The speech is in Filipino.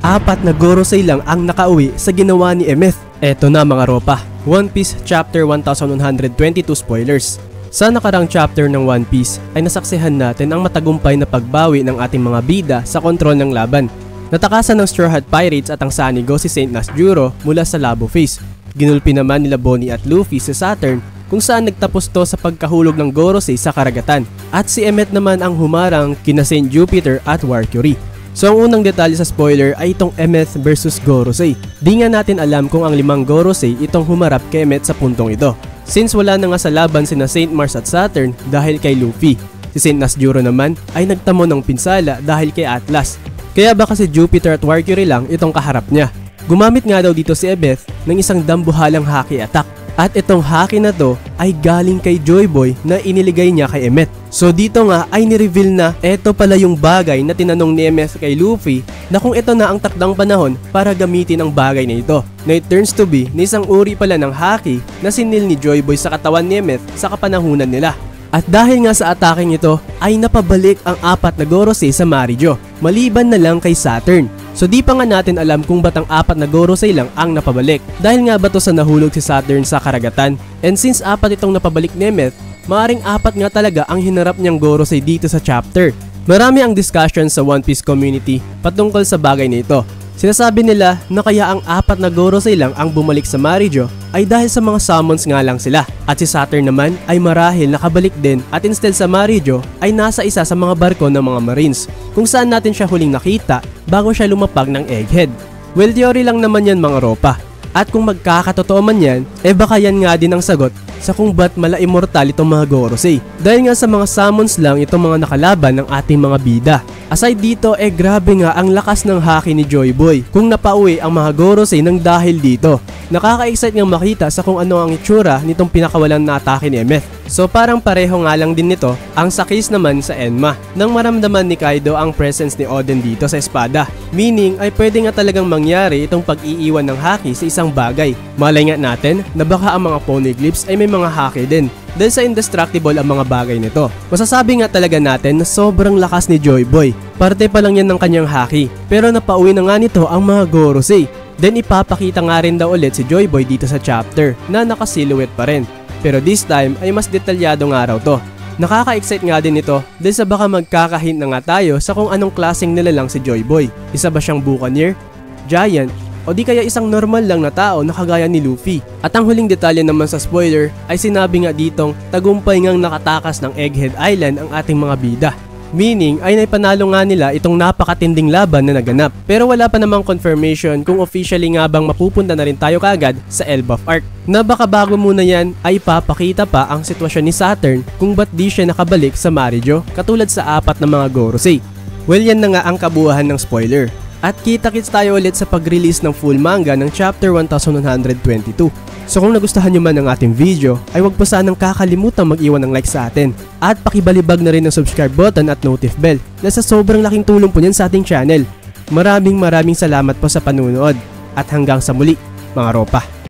4 na Gorosei lang ang nakauwi sa ginawa ni Emeth. Eto na mga ropa, One Piece Chapter 1122 spoilers. Sa nakarang chapter ng One Piece ay nasaksihan natin ang matagumpay na pagbawi ng ating mga bida sa kontrol ng laban. Natakasan ng Straw Hat Pirates at ang Sanigo si Saint Nasjuro mula sa Labo Face. Ginulpi naman nila Bonnie at Luffy si Saturn kung saan nagtapos to sa pagkahulog ng Gorosei sa karagatan. At si Emeth naman ang humarang kina Saint Jupiter at Warcury. So ang unang detalye sa spoiler ay itong Emeth versus Gorosei. Di nga natin alam kung ang 5 Gorosei itong humarap kay Emeth sa puntong ito. Since wala na nga sa laban sina Saint Mars at Saturn dahil kay Luffy. Si Saint Nasjuro naman ay nagtamo ng pinsala dahil kay Atlas. Kaya baka si Jupiter at Warcury lang itong kaharap niya. Gumamit nga daw dito si Emeth ng isang dambuhalang haki attack. At itong haki na to ay galing kay Joy Boy na iniligay niya kay Emeth. So dito nga ay nireveal na eto pala yung bagay na tinanong ni Emeth kay Luffy na kung ito na ang takdang panahon para gamitin ang bagay na ito. Na it turns to be na isang uri pala ng haki na sinil ni Joy Boy sa katawan ni Emeth sa kapanahunan nila. At dahil nga sa ataking ito ay napabalik ang 4 na Gorosei sa Marijo, maliban na lang kay Saturn. So di pa nga natin alam kung ba't ang 4 na Gorosei lang ang napabalik. Dahil nga ba to sa nahulog si Saturn sa karagatan? And since 4 itong napabalik ni Emeth, maaring 4 nga talaga ang hinarap niyang Gorosei dito sa chapter. Marami ang discussion sa One Piece community patungkol sa bagay na ito. Sinasabi nila na kaya ang 4 na Gorosei lang ang bumalik sa Marijo ay dahil sa mga summons nga lang sila. At si Saturn naman ay marahil nakabalik din at instead sa Marijo ay nasa isa sa mga barko ng mga Marines kung saan natin siya huling nakita bago siya lumapag ng Egghead. Well, theory lang naman yan mga ropa. At kung magkakatotoo man yan, baka yan nga din ang sagot sa kung ba't mala-immortal itong mga Gorosei. Dahil nga sa mga summons lang itong mga nakalaban ng ating mga bida. Aside dito, grabe nga ang lakas ng haki ni Joy Boy kung napauwi ang mga Gorosei ng dahil dito. Nakaka-excite nga makita sa kung ano ang itsura nitong pinakawalan na atake ni Emeth. So parang pareho nga lang din nito ang sa case naman sa Enma nang maramdaman ni Kaido ang presence ni Oden dito sa espada. Meaning ay pwede nga talagang mangyari itong pag-iiwan ng haki sa isang bagay. Malay nga natin na baka ang mga poneglyphs ay may mga haki din. Dahil sa indestructible ang mga bagay nito. Masasabi nga talaga natin na sobrang lakas ni Joy Boy. Parte pa lang yan ng kanyang haki. Pero napauwi na nga nito ang mga Gorosei. Then ipapakita nga rin daw ulit si Joy Boy dito sa chapter na naka-silhouette pa rin. Pero this time ay mas detalyado nga raw to. Nakaka-excite nga din ito dahil sa baka magkakahint na nga tayo sa kung anong klaseng nilalang si Joy Boy. Isa ba siyang buccaneer, giant, o di kaya isang normal lang na tao na kagaya ni Luffy. At ang huling detalye naman sa spoiler ay sinabi nga ditong tagumpay ngang nakatakas ng Egghead Island ang ating mga bida. Meaning ay naipanalo nga nila itong napakatinding laban na naganap. Pero wala pa namang confirmation kung officially nga bang mapupunta na rin tayo kagad sa Elbaf Arc. Na baka bago muna yan ay papakita pa ang sitwasyon ni Saturn kung ba't di siya nakabalik sa Marijo katulad sa 4 na mga Gorosei. Well, yan na nga ang kabuuan ng spoiler. At kita-kits tayo ulit sa pag-release ng full manga ng chapter 1122. So kung nagustuhan nyo man ang ating video, ay huwag po sanang kakalimutang mag-iwan ng like sa atin. At pakibalibag na rin ang subscribe button at notif bell na sa sobrang laking tulong po niyan sa ating channel. Maraming salamat po sa panunood. At hanggang sa muli, mga ropa.